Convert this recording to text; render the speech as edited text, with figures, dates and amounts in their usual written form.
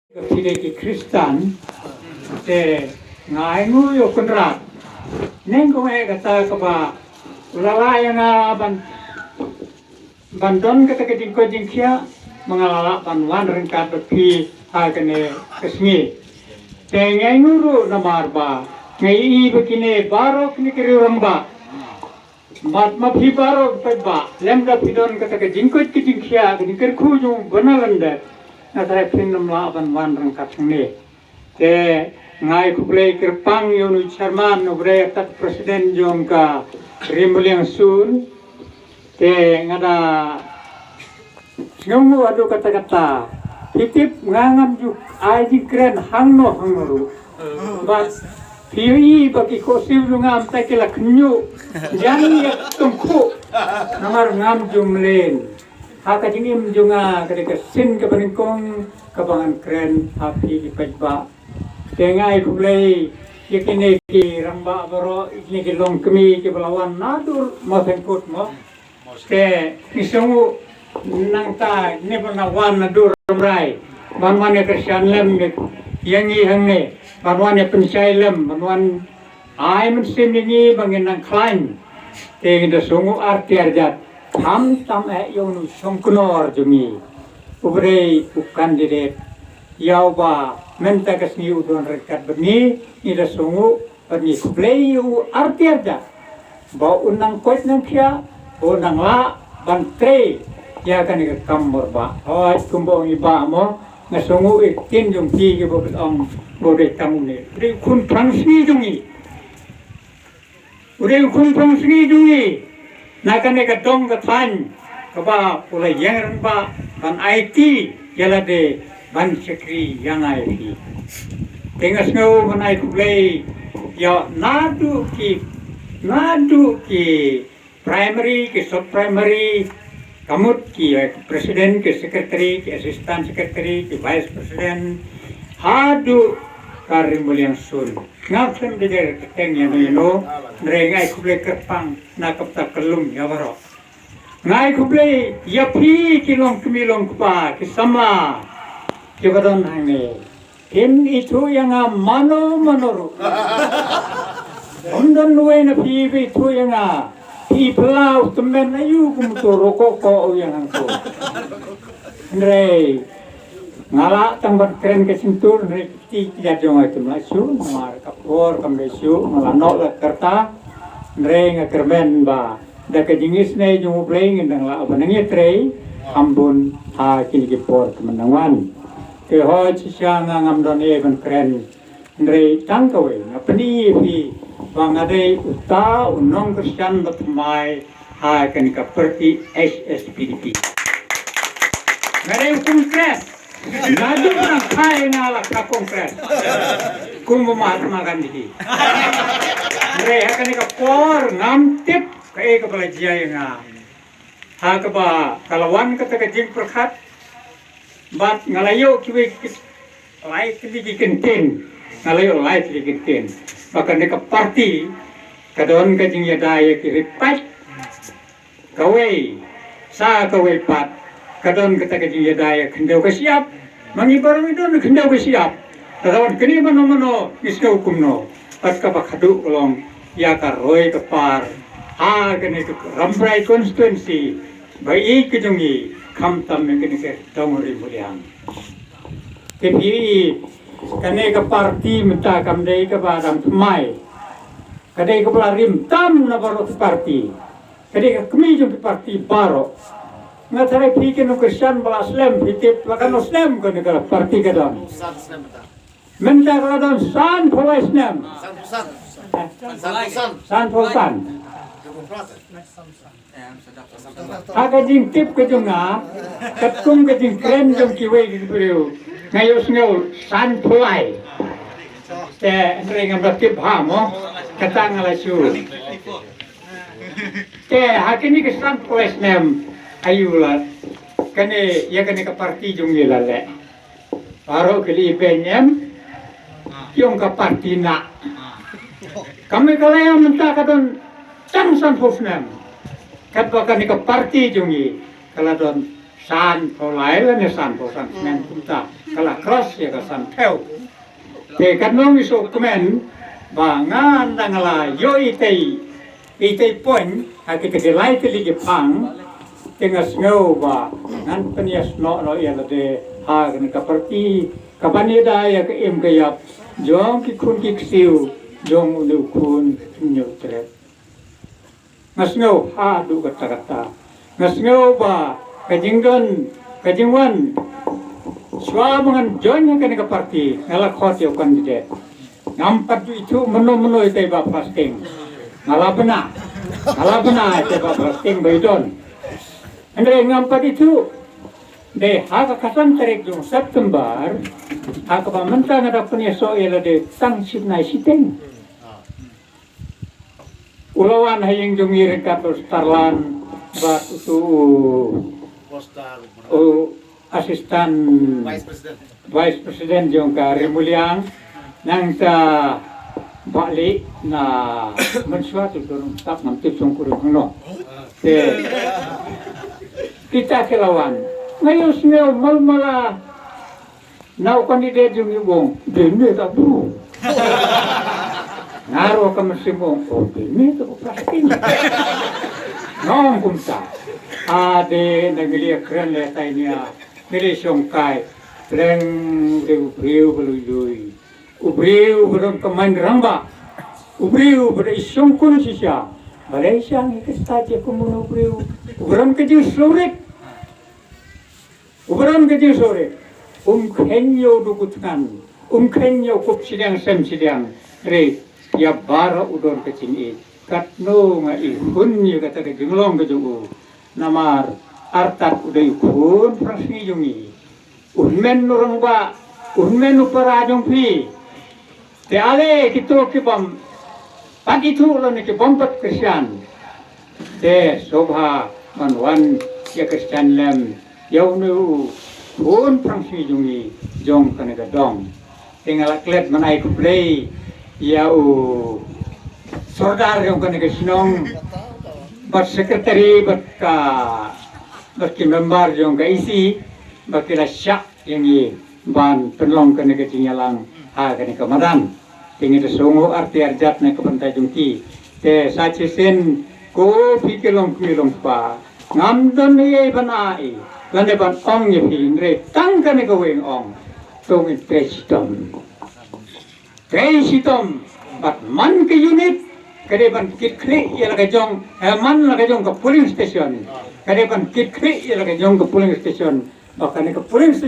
Pilih Kristen, ngai nguyo kunrat, nengko kata kaba ulalaya nga bandon kata kejingko jingkia mengalala panwan rengkat bepi agane kesmi. Ngai nguru namarba, ngai begini baro kini kiri ramba. Mat mapi baro peba, lemda pidon kata kejingko jingkia kini kiri kujung benalanda. Natara pinam laban wan rangkat ni. Te ngai kublai kerpang yonu chairman nubrei tat presiden jongka rimbuliang sun. Te ngada ngamu adu kata-kata. Hitip ngangam juk aji keren hangno hanguru. Bas piri bagi kosim ngam takila kenyu. Jani yak tungku. Namar ngam jumlen. Haka jingim junga ketika sin kepeningkong kebangan keren api di pejba. Tengai kublai yakini ki ramba baro ikni ki long kemi ki belawan nadur mafengkut mo. Te isungu nangta ni penawan nadur ramrai. Banwane Kristen lem yangi hangne. Banwane pensai lem banwan ai mensim yangi bangin nang klain. Te ngi sungu arti arjat. Tam yung songkunor jumi ubrei kandidat yauba menta kasni udon rekat berni ida sungu berni kublei u arti ada ba unang koit nang kia unang la bantre ya kan ke kamor ba hoy kumbong iba mo ngasungu ikin jung ti ke bobet ong bode tamune ri kun transmi jungi uri kun transmi jungi nakan eka dong ketan keba pula yang renpa ban IT jala de ban sekri yang IT tengas ngau ban IT play ya nadu ki primary ki sub primary kamut ki presiden ki secretary ki assistant secretary ki vice president hadu karimbuliang sun ngapsem dejer keteng ya no ngai kublai kerpang nakap tak kelum ya baro ngai kublai ya pi kilong kemilong kupa kisama kibadon hangne itu yang mano manoru ondan nuwe na pi itu yang pi pelau temen ayu kumtu rokoko yang angko nrei ngala tambat keren kesentur ti tidak jong itu lasu mar kapor kambesu ngalano la kerta nre ngakerben ba da kejingis ne jong pleng ndang la abanangi trei ambun ha kini kipor kemenangan ke ho cisya ngamdon even keren nre tangkawe ngapeni pi bangade uta unong Kristen batmai ha kini kaperti SSPDP ngare hukum kres Nadu orang kaya ngalak ka kongres, kumbu Mahatma Gandhi. Mereka kan ikapor ngamtip kaya kepala jaya nga. Hakaba kalawan kata kejing perkat, bat ngalayo kiwe lai kili kentin, ngalayo lai kili kentin. Bahkan dekat parti kadon kejing yadaya kiripat, kawe sa kawe pat. Kadon kata kejing yadaya kendau kesiap mangibar midon kendau kesiap tadawat kini mano iska hukum no pat kapakadu kolong ya karoi kepar ha kene ke rambrai konstituensi bai kejungi kamtam kene ke dongori muliang kepi kene ke parti menta kamdei ke badam mai kadai ke pelarim tam na baro parti kadai ke kemi jung parti baro ngatare pikir Kristen balaslam hitip lakan Islam kan negara parti kadang. Menta kadang san Islam. San Polsan. Aga jing tip kejunga, katung kejing keren jong kiwe gitu. Ngayos ngau san Polai. Te ngam tip hamo katang alasu. Te hakini ke san Islam. Ayulah, kene ya kene ke parti jungi lale. Baru kali penyem, yung ke parti nak. Kami kalau yang minta kadon cangsan hofnem. Kat bahkan ke parti jungi, kalau don san phô lái là nè san phô san men chúng ta cái là cross ya cái san theo để các nông nghiệp số của mình và ngan đang là yo itay point hay cái lái cái ligi phẳng dengan snow và ngan penias no ya là de ha cái parti kapanida ya cái em cái yap jong ki khun ki siu jong lu khun nyu tre ngasngo ha du kata ngasngo ba kajingwan swa mangan join ka parti ngala khot yo candidate nampat itu meno itu ba fasting ngalabna itu ba fasting baidon andre ngampat itu de haka kasan tarik jong September haka pamanta ngada punya so ela de tang sidnai siteng ulawan hayeng jong ire katos tarlan ba itu asisten vice president jong ka Remuliang nang ta bali na mensuatu dorong tak mantip jong kurang no de kita kelawan ngayon ngayon malmala now kandidat yung ibong dini tak bro ngaro ka masimong dini tak plastik nong kumta ade nagiliya kren leta niya nilisong kai pleng ubriu beluyui ubriu belum kemain ramba ubriu ber isong kun sisya Malaysia ngikestaje kumun ubriu ubram keju sulit Uberam kecil sore, kenyo dukutkan, kenyo kup sidang sem sidang, re, ya bara udon kecil ini, katno ngai hun ya kata kejunglong kejugu, namar artat udai kun prasni jungi, unmen nurang ba, unmen uparajong pi, te ale kito kibam, pagi tu ulan kibam pat Kristen, te sobha manwan ya Kristen lem. Yau nu pun prangsi jungi jong kanega dong tinggal klet manai ku play yau sordar jong kanega sinong bat sekretari bat ki member jong ka isi bat kila syak yang i ban penlong kanega tingalang ha kanega madan tinggal songo arti arjat na kapantai jungki te sachisen ko pikilong kumilong pa ngamdon ye banai Landepan ong ye pinre tangka ne kaweng ong tong presitom bat man ke unit kadepan kit klik ya laga jong man laga jong ke polling station kadepan kit klik ya laga jong ke polling station bahkan ke polling station